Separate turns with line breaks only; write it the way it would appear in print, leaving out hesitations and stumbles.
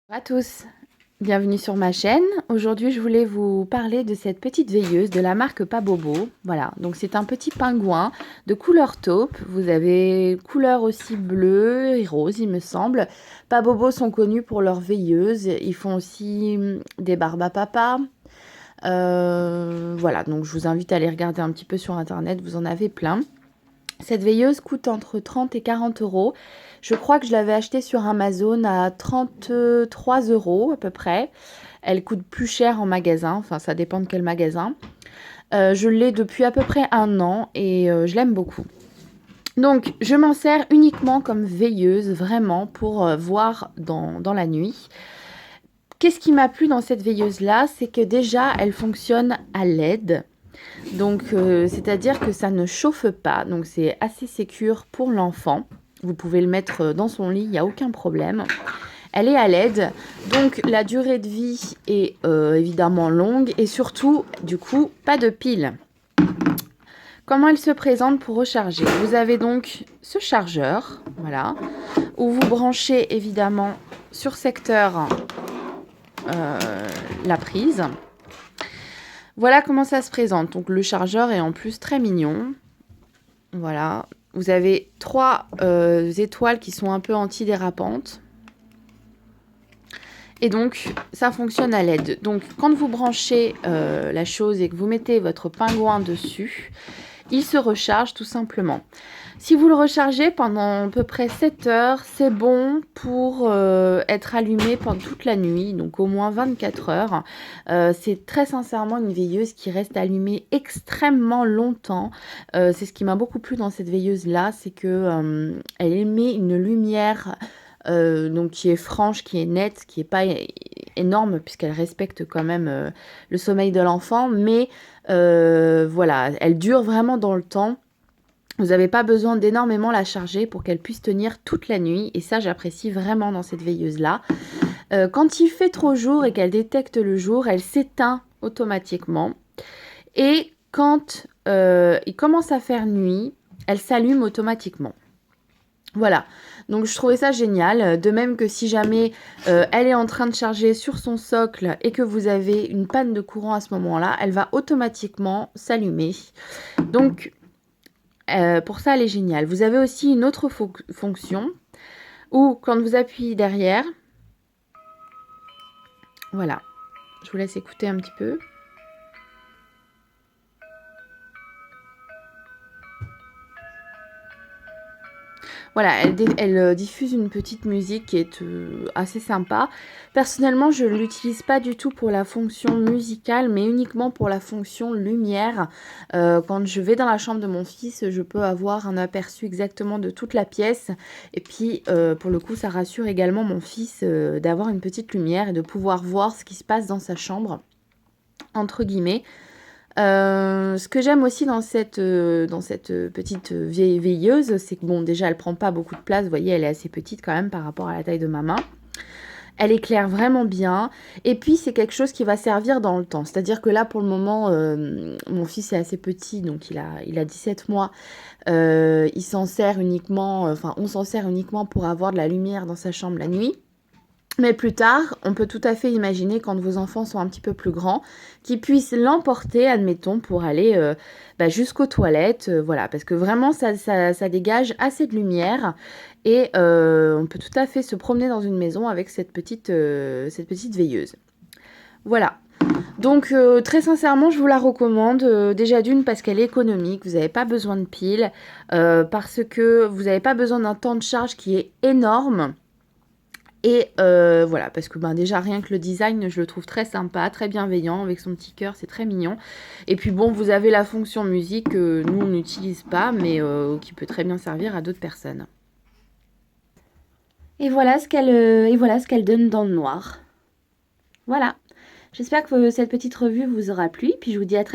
Bonjour à tous, bienvenue sur ma chaîne. Aujourd'hui, je voulais vous parler de cette petite veilleuse de la marque Pabobo. Voilà, donc c'est un petit pingouin de couleur taupe. Vous avez couleur aussi bleue et rose, il me semble. Pabobo sont connus pour leurs veilleuses. Ils font aussi des barbes à papa. Voilà, donc je vous invite à aller regarder un petit peu sur internet, vous en avez plein. Cette veilleuse coûte entre 30 et 40 euros. Je crois que je l'avais achetée sur Amazon à 33 euros à peu près. Elle coûte plus cher en magasin, enfin ça dépend de quel magasin. Je l'ai depuis à peu près 1 an et je l'aime beaucoup. Donc je m'en sers uniquement comme veilleuse, vraiment pour voir dans la nuit. Qu'est-ce qui m'a plu dans cette veilleuse-là? C'est que déjà elle fonctionne à LED. Donc, c'est-à-dire que ça ne chauffe pas, donc c'est assez sécure pour l'enfant. Vous pouvez le mettre dans son lit, il n'y a aucun problème. Elle est à LED, donc la durée de vie est évidemment longue et surtout, du coup, pas de pile. Comment elle se présente pour recharger? Vous avez donc ce chargeur, voilà, où vous branchez évidemment sur secteur la prise. Voilà comment ça se présente. Donc le chargeur est en plus très mignon. Voilà. Vous avez 3 étoiles qui sont un peu antidérapantes. Et donc ça fonctionne à LED. Donc quand vous branchez la chose et que vous mettez votre pingouin dessus, il se recharge tout simplement. Si vous le rechargez pendant à peu près 7 heures, c'est bon pour être allumé pendant toute la nuit, donc au moins 24 heures. C'est très sincèrement une veilleuse qui reste allumée extrêmement longtemps. C'est ce qui m'a beaucoup plu dans cette veilleuse-là, c'est que elle émet une lumière donc qui est franche, qui est nette, qui n'est pas énorme puisqu'elle respecte quand même le sommeil de l'enfant, mais voilà, elle dure vraiment dans le temps. Vous n'avez pas besoin d'énormément la charger pour qu'elle puisse tenir toute la nuit. Et ça, j'apprécie vraiment dans cette veilleuse-là. Quand il fait trop jour et qu'elle détecte le jour, elle s'éteint automatiquement. Et quand il commence à faire nuit, elle s'allume automatiquement. Voilà, donc je trouvais ça génial. De même que si jamais elle est en train de charger sur son socle et que vous avez une panne de courant à ce moment-là, elle va automatiquement s'allumer. Donc, pour ça, elle est géniale. Vous avez aussi une autre fonction où, quand vous appuyez derrière, voilà, je vous laisse écouter un petit peu. Voilà, elle diffuse une petite musique qui est assez sympa. Personnellement, je ne l'utilise pas du tout pour la fonction musicale, mais uniquement pour la fonction lumière. Quand je vais dans la chambre de mon fils, je peux avoir un aperçu exactement de toute la pièce. Et puis, pour le coup, ça rassure également mon fils d'avoir une petite lumière et de pouvoir voir ce qui se passe dans sa chambre, entre guillemets. Ce que j'aime aussi dans cette petite vieille veilleuse, c'est que bon, déjà elle prend pas beaucoup de place, vous voyez, elle est assez petite quand même par rapport à la taille de ma main. Elle éclaire vraiment bien et puis c'est quelque chose qui va servir dans le temps. C'est-à-dire que là pour le moment, mon fils est assez petit, donc il a 17 mois. Il s'en sert uniquement, enfin on s'en sert uniquement pour avoir de la lumière dans sa chambre la nuit. Mais plus tard, on peut tout à fait imaginer, quand vos enfants sont un petit peu plus grands, qu'ils puissent l'emporter, admettons, pour aller jusqu'aux toilettes. Voilà, parce que vraiment, ça dégage assez de lumière. Et on peut tout à fait se promener dans une maison avec cette petite veilleuse. Voilà. Donc, très sincèrement, je vous la recommande. Déjà d'une, parce qu'elle est économique, vous n'avez pas besoin de piles. Parce que vous n'avez pas besoin d'un temps de charge qui est énorme. Et voilà, parce que déjà rien que le design, je le trouve très sympa, très bienveillant, avec son petit cœur, c'est très mignon. Et puis bon, vous avez la fonction musique que nous, on n'utilise pas, mais qui peut très bien servir à d'autres personnes. Et voilà ce qu'elle donne dans le noir. Voilà. J'espère que cette petite revue vous aura plu, puis je vous dis à très